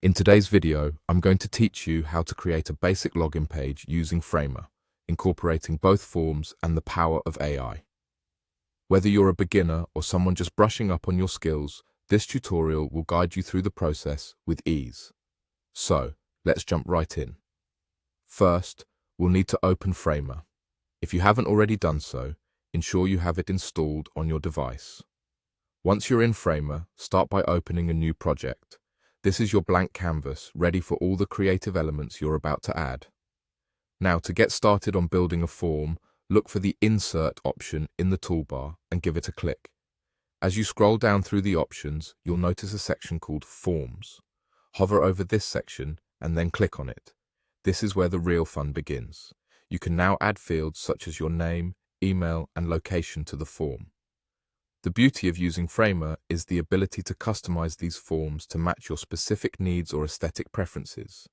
In today's video, I'm going to teach you how to create a basic login page using FRAMER, incorporating both forms and the power of AI. Whether you're a beginner or someone just brushing up on your skills, this tutorial will guide you through the process with ease. So, let's jump right in. First, we'll need to open FRAMER. If you haven't already done so, ensure you have it installed on your device. Once you're in FRAMER, start by opening a new project. This is your blank canvas, ready for all the creative elements you're about to add. Now, to get started on building a form, look for the Insert option in the toolbar and give it a click. As you scroll down through the options, you'll notice a section called Forms. Hover over this section and then click on it. This is where the real fun begins. You can now add fields such as your name, email, and location to the form. The beauty of using FRAMER is the ability to customize these forms to match your specific needs or aesthetic preferences.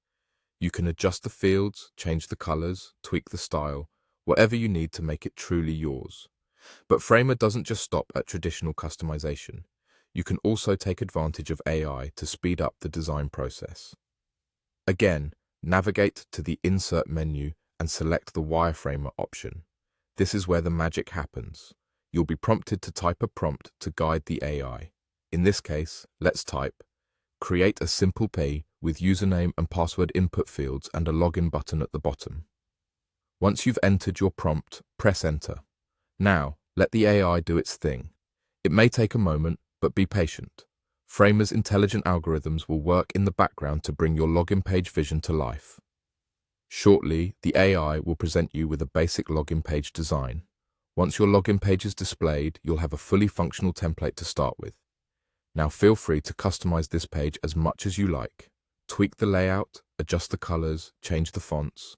You can adjust the fields, change the colors, tweak the style, whatever you need to make it truly yours. But FRAMER doesn't just stop at traditional customization. You can also take advantage of AI to speed up the design process. Again, navigate to the Insert menu and select the Wireframer option. This is where the magic happens. You'll be prompted to type a prompt to guide the AI. In this case, let's type, create a simple page with username and password input fields and a login button at the bottom. Once you've entered your prompt, press enter. Now, let the AI do its thing. It may take a moment, but be patient. FRAMER's intelligent algorithms will work in the background to bring your login page vision to life. Shortly, the AI will present you with a basic login page design. Once your login page is displayed, you'll have a fully functional template to start with. Now feel free to customize this page as much as you like. Tweak the layout, adjust the colors, change the fonts.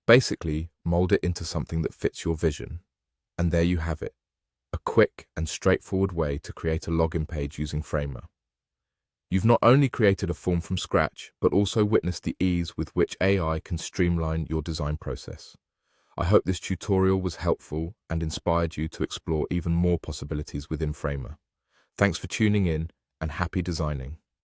Basically, mold it into something that fits your vision. And there you have it, a quick and straightforward way to create a login page using FRAMER. You've not only created a form from scratch, but also witnessed the ease with which AI can streamline your design process. I hope this tutorial was helpful and inspired you to explore even more possibilities within FRAMER. Thanks for tuning in and happy designing.